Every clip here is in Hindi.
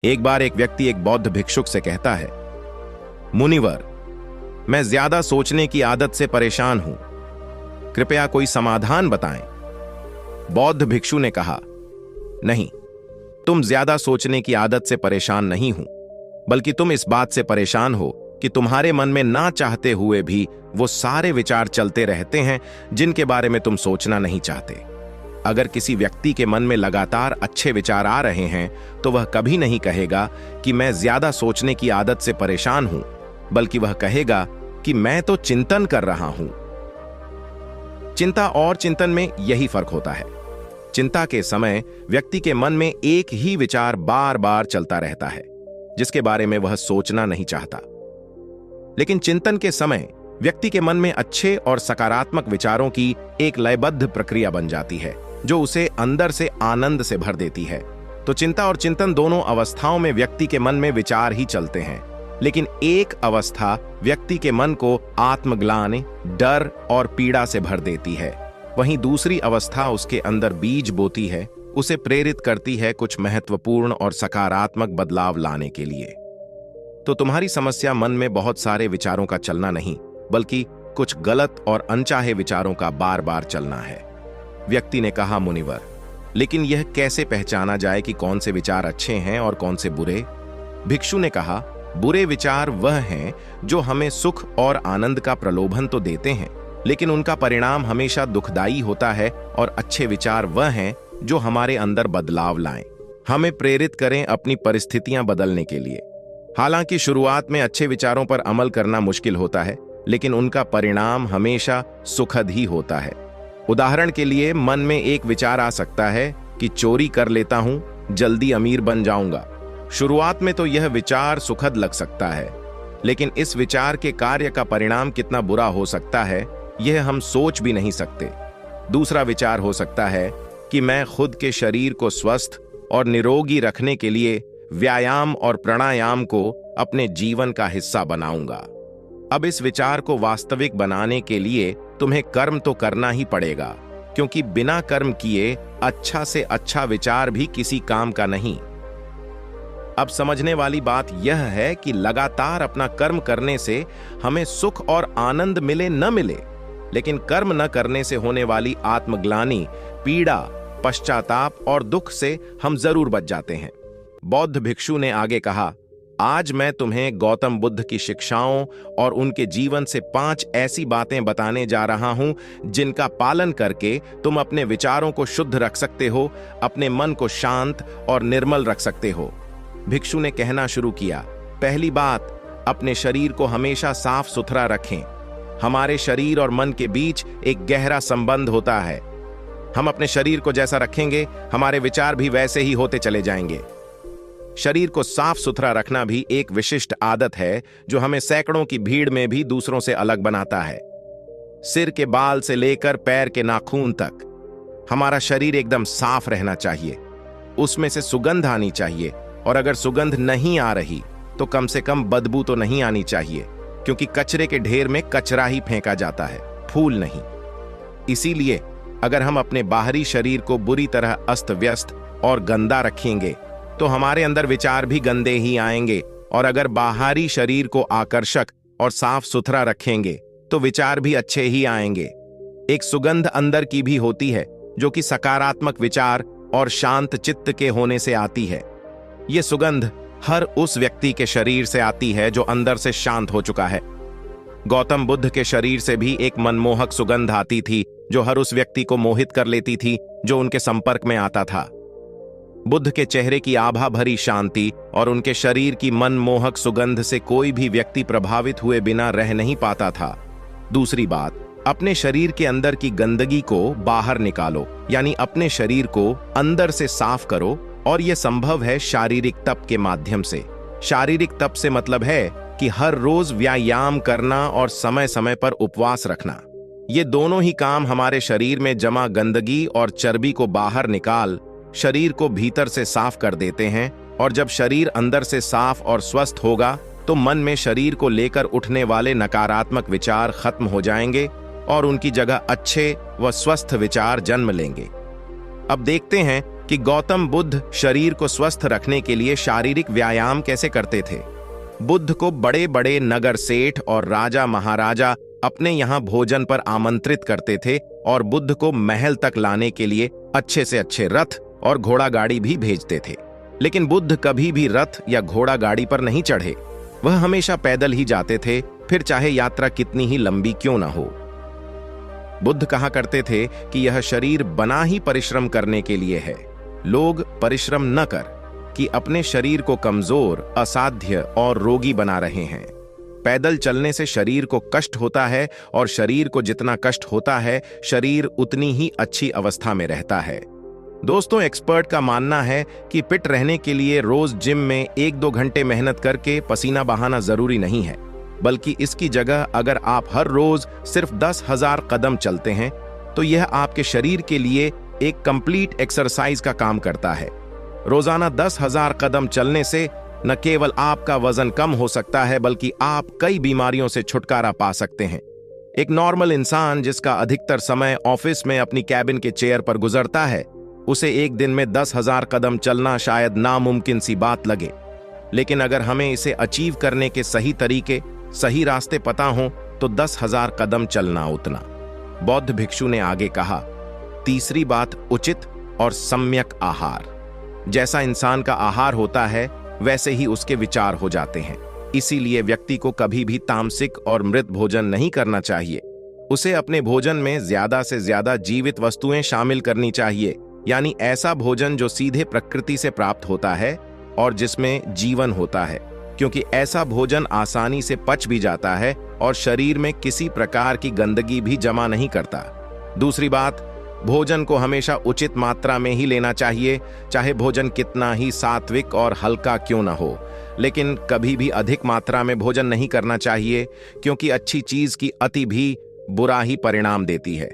एक बार एक व्यक्ति एक बौद्ध भिक्षुक से कहता है, मुनिवर, मैं ज्यादा सोचने की आदत से परेशान हूं, कृपया कोई समाधान बताएं। बौद्ध भिक्षु ने कहा, नहीं, तुम ज्यादा सोचने की आदत से परेशान नहीं हो, बल्कि तुम इस बात से परेशान हो कि तुम्हारे मन में ना चाहते हुए भी वो सारे विचार चलते रहते हैं जिनके बारे में तुम सोचना नहीं चाहते। अगर किसी व्यक्ति के मन में लगातार अच्छे विचार आ रहे हैं तो वह कभी नहीं कहेगा कि मैं ज्यादा सोचने की आदत से परेशान हूं, बल्कि वह कहेगा कि मैं तो चिंतन कर रहा हूं। चिंता और चिंतन में यही फर्क होता है। चिंता के समय व्यक्ति के मन में एक ही विचार बार बार चलता रहता है जिसके बारे में वह सोचना नहीं चाहता। लेकिन चिंतन के समय व्यक्ति के मन में अच्छे और सकारात्मक विचारों की एक लयबद्ध प्रक्रिया बन जाती है जो उसे अंदर से आनंद से भर देती है। तो चिंता और चिंतन दोनों अवस्थाओं में व्यक्ति के मन में विचार ही चलते हैं, लेकिन एक अवस्था व्यक्ति के मन को आत्मग्लानि, डर और पीड़ा से भर देती है। वहीं दूसरी अवस्था उसके अंदर बीज बोती है, उसे प्रेरित करती है कुछ महत्वपूर्ण और सकारात्मक बदलाव लाने के लिए। तो तुम्हारी समस्या मन में बहुत सारे विचारों का चलना नहीं, बल्कि कुछ गलत और अनचाहे विचारों का बार बार चलना है। व्यक्ति ने कहा, मुनिवर, लेकिन यह कैसे पहचाना जाए कि कौन से विचार अच्छे हैं और कौन से बुरे? भिक्षु ने कहा, बुरे विचार वह हैं जो हमें सुख और आनंद का प्रलोभन तो देते हैं, लेकिन उनका परिणाम हमेशा दुखदायी होता है, और अच्छे विचार वह हैं जो हमारे अंदर बदलाव लाएं, हमें प्रेरित करें अपनी परिस्थितियां बदलने के लिए। हालांकि शुरुआत में अच्छे विचारों पर अमल करना मुश्किल होता है, लेकिन उनका परिणाम हमेशा सुखद ही होता है। उदाहरण के लिए, मन में एक विचार आ सकता है कि चोरी कर लेता हूं, जल्दी अमीर बन जाऊंगा। शुरुआत में तो यह विचार सुखद लग सकता है, लेकिन इस विचार के कार्य का परिणाम कितना बुरा हो सकता है यह हम सोच भी नहीं सकते। दूसरा विचार हो सकता है कि मैं खुद के शरीर को स्वस्थ और निरोगी रखने के लिए व्यायाम और प्राणायाम को अपने जीवन का हिस्सा बनाऊंगा। अब इस विचार को वास्तविक बनाने के लिए तुम्हें कर्म तो करना ही पड़ेगा, क्योंकि बिना कर्म किए अच्छा से अच्छा विचार भी किसी काम का नहीं। अब समझने वाली बात यह है कि लगातार अपना कर्म करने से हमें सुख और आनंद मिले न मिले, लेकिन कर्म न करने से होने वाली आत्मग्लानि, पीड़ा, पश्चाताप और दुख से हम जरूर बच जाते हैं। बौद्ध भिक्षु ने आगे कहा, आज मैं तुम्हें गौतम बुद्ध की शिक्षाओं और उनके जीवन से 5 ऐसी बातें बताने जा रहा हूं जिनका पालन करके तुम अपने विचारों को शुद्ध रख सकते हो, अपने मन को शांत और निर्मल रख सकते हो। भिक्षु ने कहना शुरू किया, पहली बात, अपने शरीर को हमेशा साफ सुथरा रखें। हमारे शरीर और मन के बीच एक गहरा संबंध होता है। हम अपने शरीर को जैसा रखेंगे, हमारे विचार भी वैसे ही होते चले जाएंगे। शरीर को साफ सुथरा रखना भी एक विशिष्ट आदत है जो हमें सैकड़ों की भीड़ में भी दूसरों से अलग बनाता है। सिर के बाल से लेकर पैर के नाखून तक हमारा शरीर एकदम साफ रहना चाहिए। उसमें से सुगंध आनी चाहिए, और अगर सुगंध नहीं आ रही तो कम से कम बदबू तो नहीं आनी चाहिए, क्योंकि कचरे के ढेर में कचरा ही फेंका जाता है, फूल नहीं। इसीलिए अगर हम अपने बाहरी शरीर को बुरी तरह अस्त व्यस्त और गंदा रखेंगे तो हमारे अंदर विचार भी गंदे ही आएंगे, और अगर बाहरी शरीर को आकर्षक और साफ सुथरा रखेंगे तो विचार भी अच्छे ही आएंगे। एक सुगंध अंदर की भी होती है जो कि सकारात्मक विचार और शांत चित्त के होने से आती है। यह सुगंध हर उस व्यक्ति के शरीर से आती है जो अंदर से शांत हो चुका है। गौतम बुद्ध के शरीर से भी एक मनमोहक सुगंध आती थी जो हर उस व्यक्ति को मोहित कर लेती थी जो उनके संपर्क में आता था। बुद्ध के चेहरे की आभा भरी शांति और उनके शरीर की मनमोहक सुगंध से कोई भी व्यक्ति प्रभावित हुए बिना रह नहीं पाता था। दूसरी बात, अपने शरीर के अंदर की गंदगी को बाहर निकालो, यानी अपने शरीर को अंदर से साफ करो, और यह संभव है शारीरिक तप के माध्यम से। शारीरिक तप से मतलब है कि हर रोज व्यायाम करना और समय समय पर उपवास रखना। ये दोनों ही काम हमारे शरीर में जमा गंदगी और चर्बी को बाहर निकाल शरीर को भीतर से साफ कर देते हैं, और जब शरीर अंदर से साफ और स्वस्थ होगा तो मन में शरीर को लेकर उठने वाले नकारात्मक विचार खत्म हो जाएंगे और उनकी जगह अच्छे व स्वस्थ विचार जन्म लेंगे। अब देखते हैं कि गौतम बुद्ध शरीर को स्वस्थ रखने के लिए शारीरिक व्यायाम कैसे करते थे। बुद्ध को बड़े बड़े नगर सेठ और राजा महाराजा अपने यहाँ भोजन पर आमंत्रित करते थे और बुद्ध को महल तक लाने के लिए अच्छे से अच्छे रथ और घोड़ा गाड़ी भी भेजते थे। लेकिन बुद्ध कभी भी रथ या घोड़ा गाड़ी पर नहीं चढ़े। वह हमेशा पैदल ही जाते थे, फिर चाहे यात्रा कितनी ही लंबी क्यों न हो। बुद्ध कहा करते थे कि यह शरीर बना ही परिश्रम करने के लिए है। लोग परिश्रम न कर कि अपने शरीर को कमजोर, असाध्य और रोगी बना रहे हैं। पैदल चलने से शरीर को कष्ट होता है और शरीर को जितना कष्ट होता है, शरीर उतनी ही अच्छी अवस्था में रहता है। दोस्तों, एक्सपर्ट का मानना है कि फिट रहने के लिए रोज जिम में 1-2 घंटे मेहनत करके पसीना बहाना जरूरी नहीं है, बल्कि इसकी जगह अगर आप हर रोज सिर्फ 10,000 कदम चलते हैं तो यह आपके शरीर के लिए एक कंप्लीट एक्सरसाइज का काम करता है। रोजाना 10,000 कदम चलने से न केवल आपका वजन कम हो सकता है, बल्कि आप कई बीमारियों से छुटकारा पा सकते हैं। एक नॉर्मल इंसान जिसका अधिकतर समय ऑफिस में अपनी कैबिन के चेयर पर गुजरता है, उसे एक दिन में 10,000 कदम चलना शायद नामुमकिन सी बात लगे। लेकिन अगर हमें इसे अचीव करने के सही तरीके, सही रास्ते पता हो तो 10,000 कदम चलना उतना। बौद्ध भिक्षु ने आगे कहा, तीसरी बात उचित और सम्यक आहार। जैसा इंसान का आहार होता है वैसे ही उसके विचार हो जाते हैं। इसीलिए व्यक्ति को कभी भी तामसिक और मृत भोजन नहीं करना चाहिए। उसे अपने भोजन में ज्यादा से ज्यादा जीवित वस्तुएं शामिल करनी चाहिए, यानी ऐसा भोजन जो सीधे प्रकृति से प्राप्त होता है और जिसमें जीवन होता है, क्योंकि ऐसा भोजन आसानी से पच भी जाता है और शरीर में किसी प्रकार की गंदगी भी जमा नहीं करता। दूसरी बात, भोजन को हमेशा उचित मात्रा में ही लेना चाहिए, चाहे भोजन कितना ही सात्विक और हल्का क्यों न हो। लेकिन कभी भी अधिक मात्रा में भोजन नहीं करना चाहिए, क्योंकि अच्छी चीज की अति भी बुरा ही परिणाम देती है।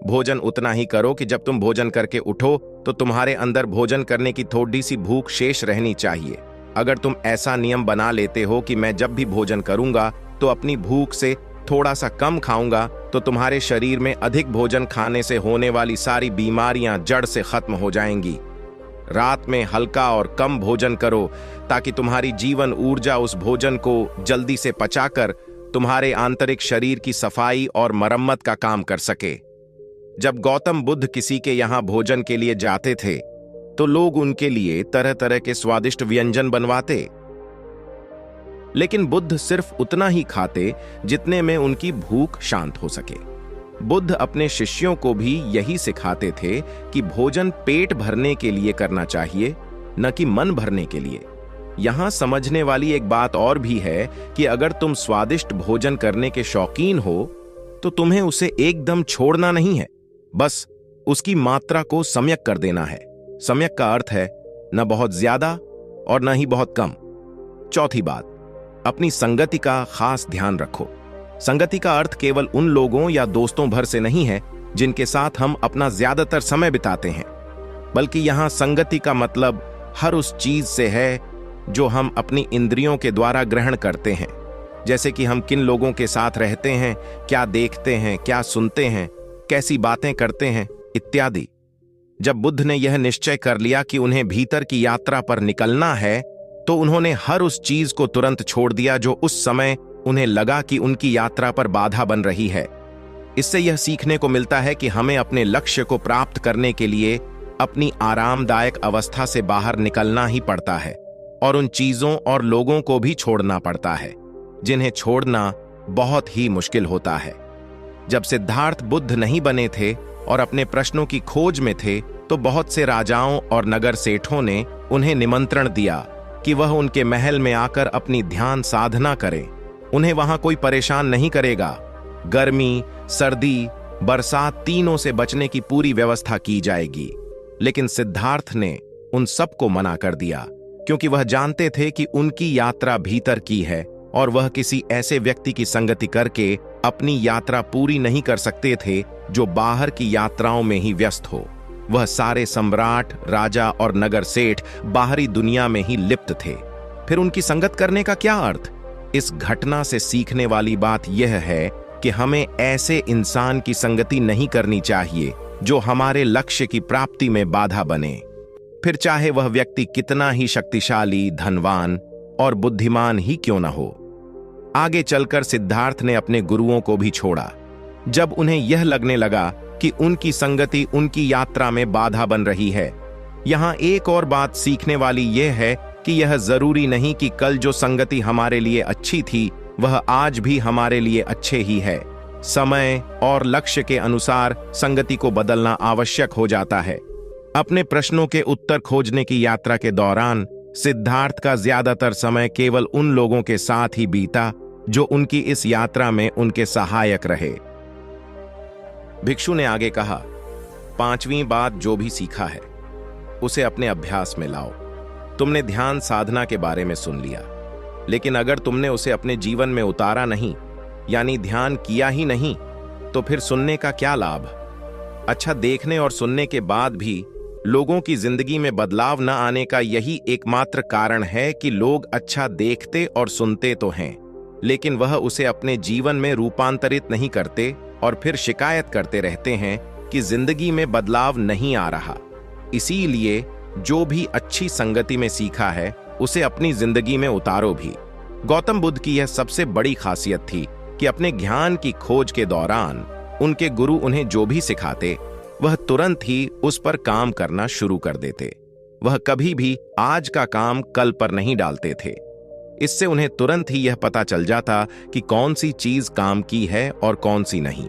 भोजन उतना ही करो कि जब तुम भोजन करके उठो तो तुम्हारे अंदर भोजन करने की थोड़ी सी भूख शेष रहनी चाहिए। अगर तुम ऐसा नियम बना लेते हो कि मैं जब भी भोजन करूंगा तो अपनी भूख से थोड़ा सा कम खाऊंगा, तो तुम्हारे शरीर में अधिक भोजन खाने से होने वाली सारी बीमारियां जड़ से खत्म हो जाएंगी। रात में हल्का और कम भोजन करो ताकि तुम्हारी जीवन ऊर्जा उस भोजन को जल्दी से पचाकर तुम्हारे आंतरिक शरीर की सफाई और मरम्मत का काम कर सके। जब गौतम बुद्ध किसी के यहाँ भोजन के लिए जाते थे तो लोग उनके लिए तरह तरह के स्वादिष्ट व्यंजन बनवाते, लेकिन बुद्ध सिर्फ उतना ही खाते जितने में उनकी भूख शांत हो सके। बुद्ध अपने शिष्यों को भी यही सिखाते थे कि भोजन पेट भरने के लिए करना चाहिए, न कि मन भरने के लिए। यहां समझने वाली एक बात और भी है कि अगर तुम स्वादिष्ट भोजन करने के शौकीन हो तो तुम्हें उसे एकदम छोड़ना नहीं है, बस उसकी मात्रा को सम्यक कर देना है। सम्यक का अर्थ है न बहुत ज्यादा और न ही बहुत कम। चौथी बात, अपनी संगति का खास ध्यान रखो। संगति का अर्थ केवल उन लोगों या दोस्तों भर से नहीं है जिनके साथ हम अपना ज्यादातर समय बिताते हैं, बल्कि यहां संगति का मतलब हर उस चीज से है जो हम अपनी इंद्रियों के द्वारा ग्रहण करते हैं, जैसे कि हम किन लोगों के साथ रहते हैं, क्या देखते हैं, क्या सुनते हैं, कैसी बातें करते हैं इत्यादि। जब बुद्ध ने यह निश्चय कर लिया कि उन्हें भीतर की यात्रा पर निकलना है, तो उन्होंने हर उस चीज को तुरंत छोड़ दिया जो उस समय उन्हें लगा कि उनकी यात्रा पर बाधा बन रही है। इससे यह सीखने को मिलता है कि हमें अपने लक्ष्य को प्राप्त करने के लिए अपनी आरामदायक अवस्था से बाहर निकलना ही पड़ता है और उन चीजों और लोगों को भी छोड़ना पड़ता है जिन्हें छोड़ना बहुत ही मुश्किल होता है। जब सिद्धार्थ बुद्ध नहीं बने थे और अपने प्रश्नों की खोज में थे, तो बहुत से राजाओं और नगर सेठों ने उन्हें निमंत्रण दिया कि वह उनके महल में आकर अपनी ध्यान साधना करें। उन्हें वहां कोई परेशान नहीं करेगा। गर्मी, सर्दी, बरसात तीनों से बचने की पूरी व्यवस्था की जाएगी। लेकिन सिद्धार्थ ने उन सबको मना कर दिया, क्योंकि वह जानते थे कि उनकी यात्रा भीतर की है और वह किसी ऐसे व्यक्ति की संगति करके अपनी यात्रा पूरी नहीं कर सकते थे जो बाहर की यात्राओं में ही व्यस्त हो। वह सारे सम्राट, राजा और नगर सेठ बाहरी दुनिया में ही लिप्त थे। फिर उनकी संगत करने का क्या अर्थ? इस घटना से सीखने वाली बात यह है कि हमें ऐसे इंसान की संगति नहीं करनी चाहिए जो हमारे लक्ष्य की प्राप्ति में बाधा बने। फिर चाहे वह व्यक्ति कितना ही शक्तिशाली, धनवान और बुद्धिमान ही क्यों न हो। आगे चलकर सिद्धार्थ ने अपने गुरुओं को भी छोड़ा जब उन्हें यह लगने लगा कि उनकी संगति उनकी यात्रा में बाधा बन रही है। यहाँ एक और बात सीखने वाली यह है कि यह जरूरी नहीं कि कल जो संगति हमारे लिए अच्छी थी वह आज भी हमारे लिए अच्छे ही है। समय और लक्ष्य के अनुसार संगति को बदलना आवश्यक हो जाता है। अपने प्रश्नों के उत्तर खोजने की यात्रा के दौरान सिद्धार्थ का ज्यादातर समय केवल उन लोगों के साथ ही बीता जो उनकी इस यात्रा में उनके सहायक रहे। भिक्षु ने आगे कहा, 5वीं बात, जो भी सीखा है उसे अपने अभ्यास में लाओ। तुमने ध्यान साधना के बारे में सुन लिया, लेकिन अगर तुमने उसे अपने जीवन में उतारा नहीं, यानी ध्यान किया ही नहीं, तो फिर सुनने का क्या लाभ। अच्छा देखने और सुनने के बाद भी लोगों की जिंदगी में बदलाव न आने का यही एकमात्र कारण है कि लोग अच्छा देखते और सुनते तो हैं, लेकिन वह उसे अपने जीवन में रूपांतरित नहीं करते और फिर शिकायत करते रहते हैं कि जिंदगी में बदलाव नहीं आ रहा। इसीलिए जो भी अच्छी संगति में सीखा है उसे अपनी जिंदगी में उतारो भी। गौतम बुद्ध की यह सबसे बड़ी खासियत थी कि अपने ज्ञान की खोज के दौरान उनके गुरु उन्हें जो भी सिखाते वह तुरंत ही उस पर काम करना शुरू कर देते। वह कभी भी आज का काम कल पर नहीं डालते थे। इससे उन्हें तुरंत ही यह पता चल जाता कि कौन सी चीज काम की है और कौन सी नहीं।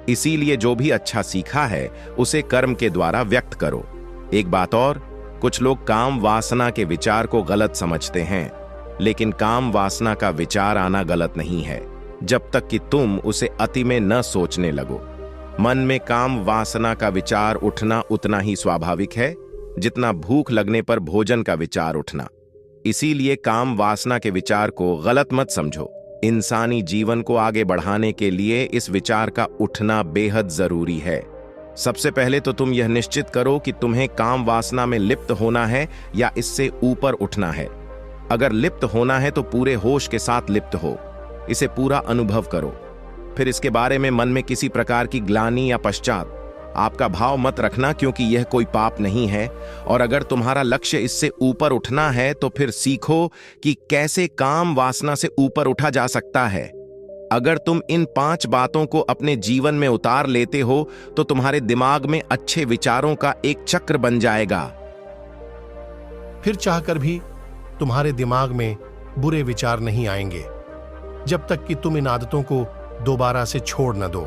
इसीलिए जो भी अच्छा सीखा है उसे कर्म के द्वारा व्यक्त करो। एक बात और, कुछ लोग काम वासना के विचार को गलत समझते हैं, लेकिन काम वासना का विचार आना गलत नहीं है जब तक कि तुम उसे अति में न सोचने लगो। मन में काम वासना का विचार उठना उतना ही स्वाभाविक है जितना भूख लगने पर भोजन का विचार उठना। इसीलिए काम वासना के विचार को गलत मत समझो। इंसानी जीवन को आगे बढ़ाने के लिए इस विचार का उठना बेहद जरूरी है। सबसे पहले तो तुम यह निश्चित करो कि तुम्हें काम वासना में लिप्त होना है या इससे ऊपर उठना है। अगर लिप्त होना है तो पूरे होश के साथ लिप्त हो, इसे पूरा अनुभव करो। फिर इसके बारे में मन में किसी प्रकार की ग्लानि या पश्चात आपका भाव मत रखना, क्योंकि यह कोई पाप नहीं है। और अगर तुम्हारा लक्ष्य इससे ऊपर उठना है तो फिर सीखो कि कैसे काम वासना से ऊपर उठा जा सकता है। अगर तुम इन 5 बातों को अपने जीवन में उतार लेते हो तो तुम्हारे दिमाग में अच्छे विचारों का एक चक्र बन जाएगा। फिर चाहकर भी तुम्हारे दिमाग में बुरे विचार नहीं आएंगे जब तक कि तुम इन आदतों को दोबारा से छोड़ न दो।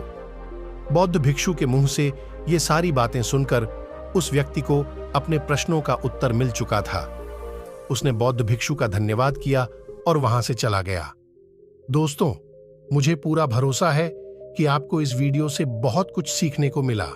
बौद्ध भिक्षु के मुंह से ये सारी बातें सुनकर उस व्यक्ति को अपने प्रश्नों का उत्तर मिल चुका था। उसने बौद्ध भिक्षु का धन्यवाद किया और वहां से चला गया। दोस्तों, मुझे पूरा भरोसा है कि आपको इस वीडियो से बहुत कुछ सीखने को मिला।